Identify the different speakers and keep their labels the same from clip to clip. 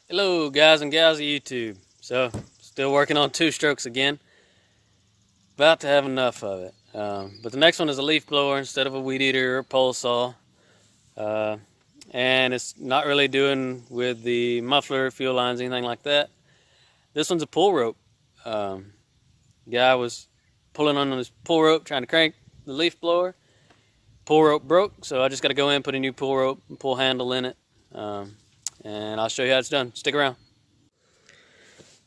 Speaker 1: Hello guys and gals of YouTube. So, still working on two strokes again. About to have enough of it. But the next one is a leaf blower instead of a weed eater or pole saw. And it's not really doing with the muffler, fuel lines, anything like that. This one's a pull rope. Guy was pulling on his pull rope trying to crank the leaf blower. Pull rope broke, so I just got to go in, put a new pull rope and pull handle in it. And I'll show you how it's done. Stick around.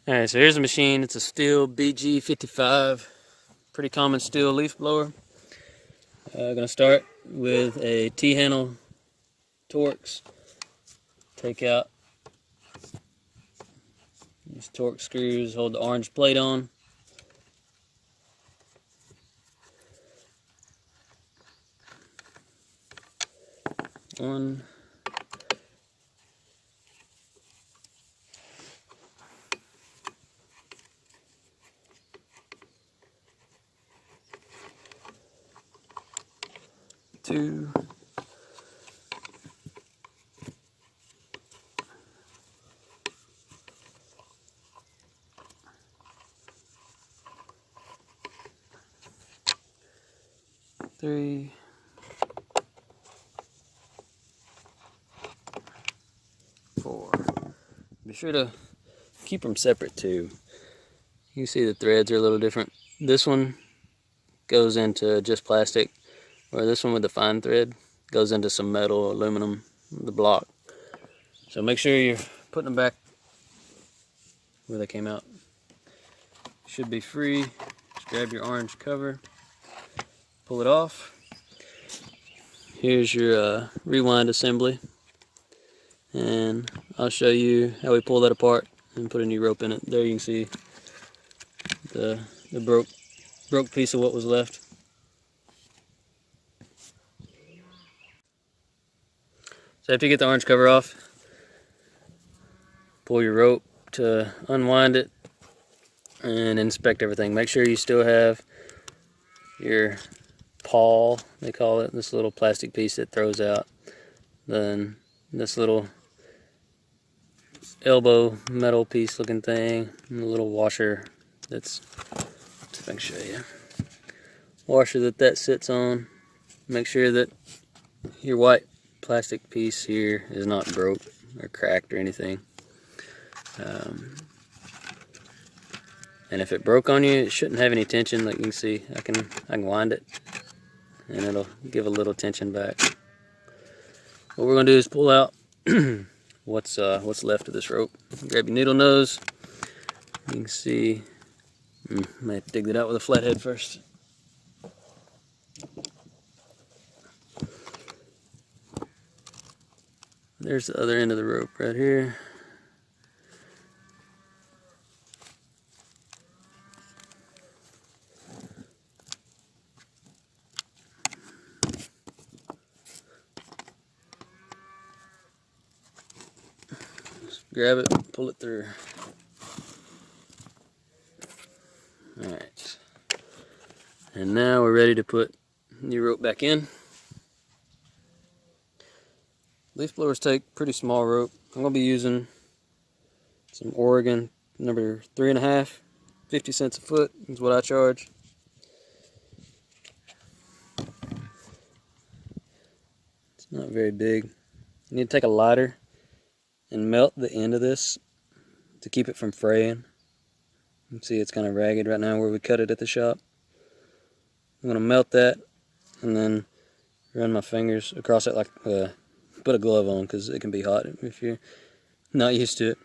Speaker 1: Alright, so here's the machine. It's a Stihl BG55. Pretty common Stihl leaf blower. Gonna start with a T-handle Torx. Take out these Torx screws, hold the orange plate on. One. Two. Three. Four. Be sure to keep them separate too. You see the threads are a little different. This one goes into just plastic, where this one with the fine thread goes into some metal, aluminum, the block. So make sure you're putting them back where they came out. Should be free. Just grab your orange cover, pull it off. Here's your rewind assembly, and I'll show you how we pull that apart and put a new rope in it. There you can see the broke piece of what was left. So after you get the orange cover off, pull your rope to unwind it and inspect everything. Make sure you still have your pawl, they call it, this little plastic piece that throws out. Then this little elbow metal piece looking thing, and a little washer that's, if I can show you, washer that sits on. Make sure that your white plastic piece here is not broke or cracked or anything. And if it broke on you, it shouldn't have any tension. Like you can see, I can wind it and it'll give a little tension back. What we're gonna do is pull out what's left of this rope. Grab your needle nose. You can see, might dig it out with a flathead first. There's the other end of the rope right here. Just grab it, pull it through. Alright. And now we're ready to put new rope back in. Leaf blowers take pretty small rope. I'm going to be using some Oregon number 3.5, 50 cents a foot is what I charge. It's not very big. You need to take a lighter and melt the end of this to keep it from fraying. You can see it's kind of ragged right now where we cut it at the shop. I'm going to melt that and then run my fingers across it, like put a glove on because it can be hot if you're not used to it,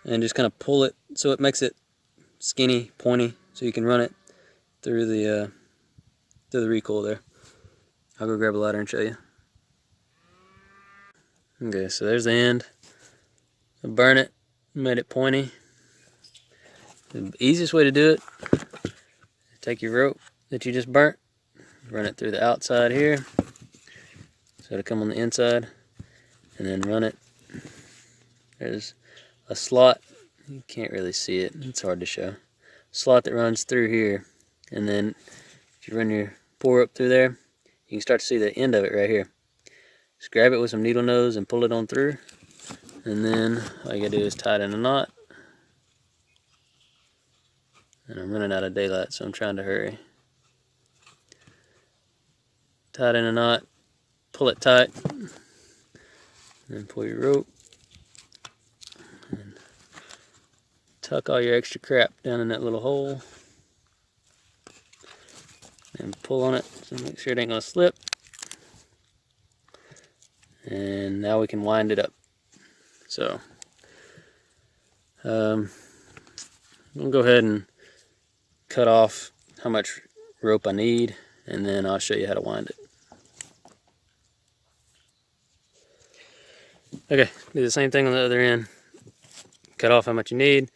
Speaker 1: and just kind of pull it so it makes it skinny, pointy, so you can run it through the recoil there. I'll go grab a lighter and show you. Okay, so there's the end. I burn it, made it pointy. The easiest way to do it, take your rope that you just burnt, run it through the outside here, so it'll come on the inside, and then run it. There's a slot, you can't really see it, it's hard to show. Slot that runs through here, and then if you run your pour up through there, you can start to see the end of it right here. Just grab it with some needle nose and pull it on through, And then all you gotta do is tie it in a knot. And I'm running out of daylight, so I'm trying to hurry. Tie it in a knot, pull it tight, and pull your rope. And tuck all your extra crap down in that little hole. And pull on it, so make sure it ain't gonna slip. And now we can wind it up. So, I'm gonna go ahead and cut off how much rope I need, and then I'll show you how to wind it. Okay, do the same thing on the other end. Cut off how much you need,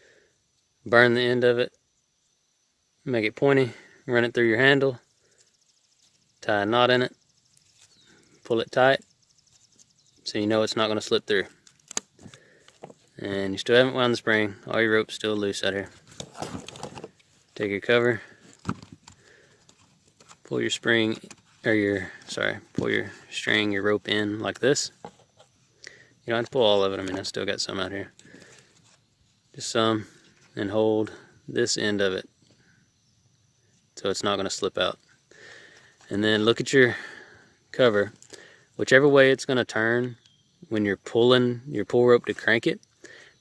Speaker 1: burn the end of it, make it pointy, run it through your handle, tie a knot in it, pull it tight so you know it's not going to slip through. And you still haven't wound the spring, all your rope's still loose out here. Take your cover, pull your spring, pull your string, your rope in like this. You don't have to pull all of it, I mean I still got some out here. Just some, and hold this end of it so it's not going to slip out. And then look at your cover. Whichever way it's going to turn when you're pulling your pull rope to crank it,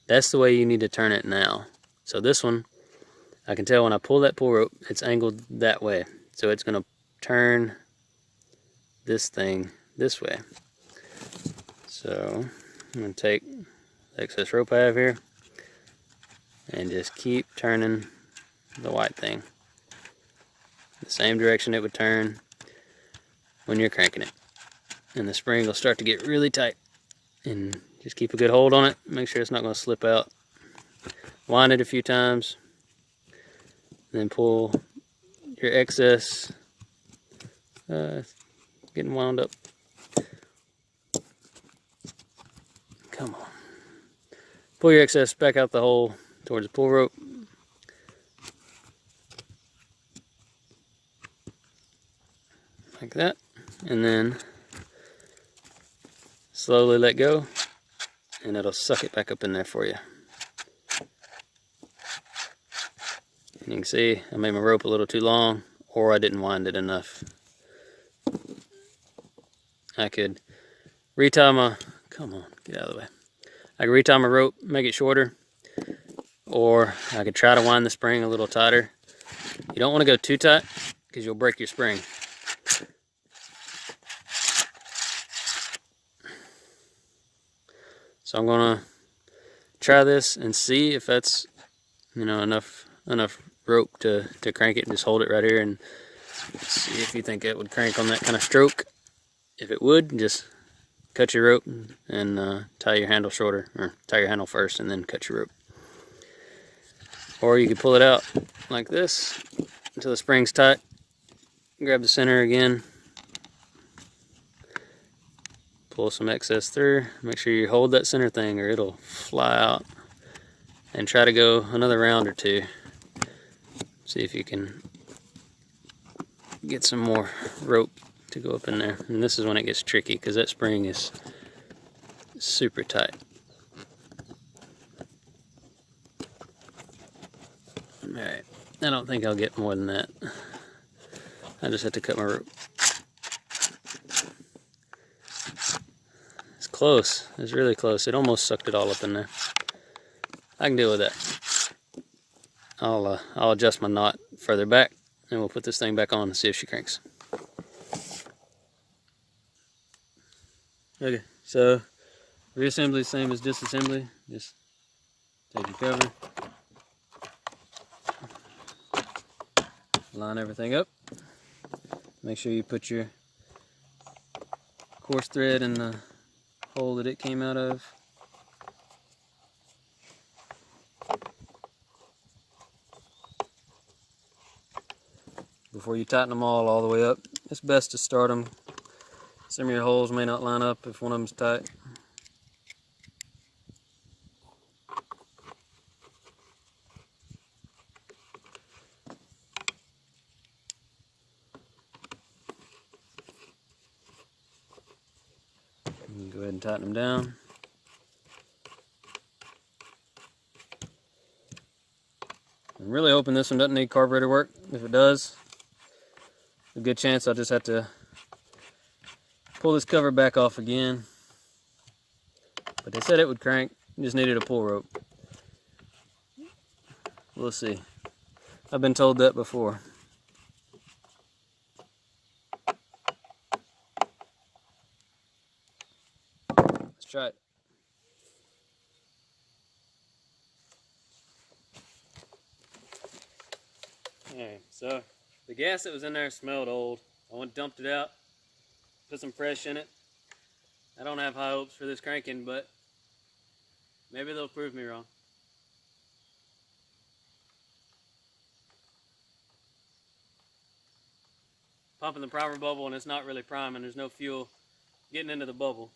Speaker 1: that's the way you need to turn it now. So this one, I can tell when I pull that pull rope, it's angled that way. So it's going to turn this thing this way. So I'm going to take the excess rope I have here and just keep turning the white thing the same direction it would turn when you're cranking it. And the spring will start to get really tight. And just keep a good hold on it. Make sure it's not going to slip out. Wind it a few times. Then pull your excess. Getting wound up. Come on. Pull your excess back out the hole towards the pull rope. Like that. And then slowly let go, and it'll suck it back up in there for you. And you can see I made my rope a little too long, or I didn't wind it enough. I could retie my, come on, get out of the way. I could retie my rope, make it shorter, or I could try to wind the spring a little tighter. You don't want to go too tight because you'll break your spring. So I'm gonna try this and see if that's, you know, enough rope to crank it, and just hold it right here and see if you think it would crank on that kind of stroke. If it would, just cut your rope and tie your handle shorter, or tie your handle first and then cut your rope. Or you could pull it out like this until the spring's tight. Grab the center again. Pull some excess through. Make sure you hold that center thing or it'll fly out. And try to go another round or two. See if you can get some more rope to go up in there. And this is when it gets tricky because that spring is super tight. Alright, I don't think I'll get more than that. I just have to cut my rope. Close. It's really close. It almost sucked it all up in there. I can deal with that. I'll adjust my knot further back, and we'll put this thing back on and see if she cranks. Okay, so reassembly same as disassembly. Just take your cover, line everything up. Make sure you put your coarse thread in the hole that it came out of. Before you tighten them all the way up, it's best to start them. Some of your holes may not line up if one of them's tight. You can go ahead and tighten them down. I'm really hoping this one doesn't need carburetor work. If it does, a good chance I'll just have to pull this cover back off again. But they said it would crank, just needed a pull rope. We'll see. I've been told that before. Let's try it. Alright, so the gas that was in there smelled old. I went and dumped it out, put some fresh in it. I don't have high hopes for this cranking, but maybe they'll prove me wrong. Pumping the primer bubble and it's not really priming. There's no fuel getting into the bubble.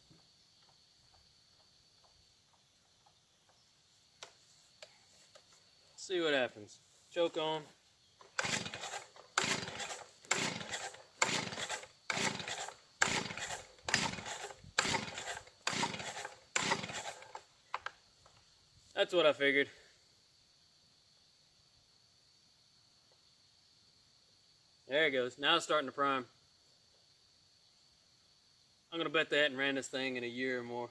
Speaker 1: Let's see what happens. Choke on. That's what I figured. There it goes. Now it's starting to prime. I'm going to bet they hadn't ran this thing in a year or more.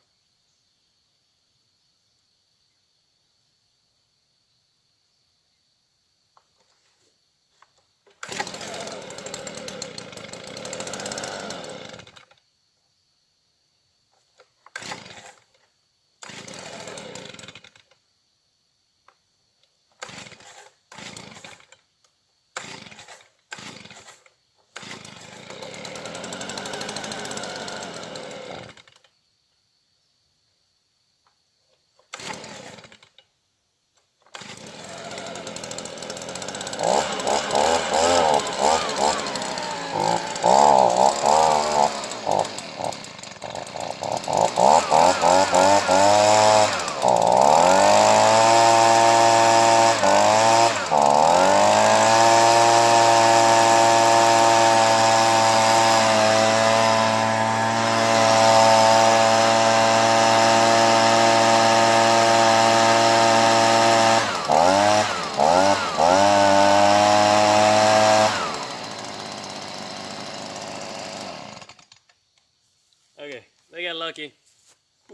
Speaker 1: Okay, they got lucky.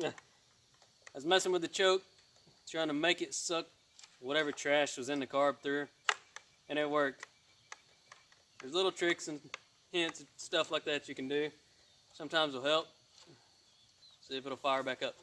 Speaker 1: I was messing with the choke, trying to make it suck whatever trash was in the carb through, and it worked. There's little tricks and hints and stuff like that you can do. Sometimes will help. See if it'll fire back up.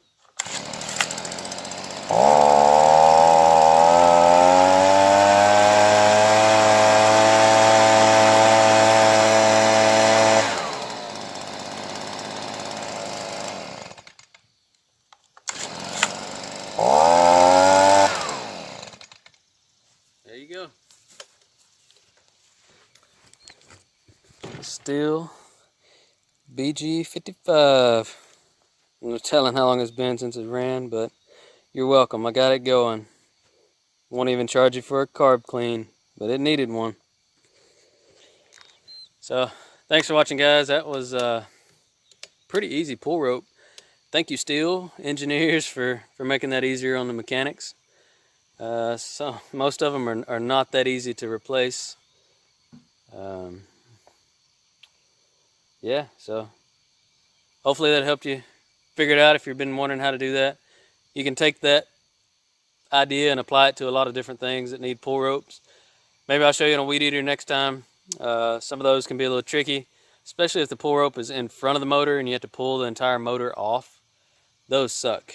Speaker 1: There you go. Stihl BG55. No telling how long it's been since it ran, but you're welcome. I got it going. Won't even charge you for a carb clean, but it needed one. So, thanks for watching, guys. That was pretty easy pull rope. Thank you, Stihl engineers, for making that easier on the mechanics. So most of them are not that easy to replace. Yeah, so hopefully that helped you figure it out if you've been wondering how to do that. You can take that idea and apply it to a lot of different things that need pull ropes. Maybe I'll show you on a weed eater next time. Some of those can be a little tricky, especially if the pull rope is in front of the motor and you have to pull the entire motor off. Those suck,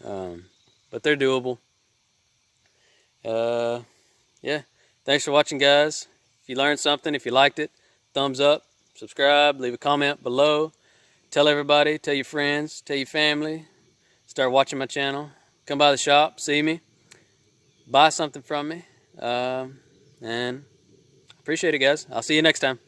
Speaker 1: but they're doable. Yeah, thanks for watching, guys. If you learned something, if you liked it, thumbs up, subscribe, leave a comment below. Tell everybody, tell your friends, tell your family. Start watching my channel. Come by the shop, see me, buy something from me, and appreciate it, guys. I'll see you next time.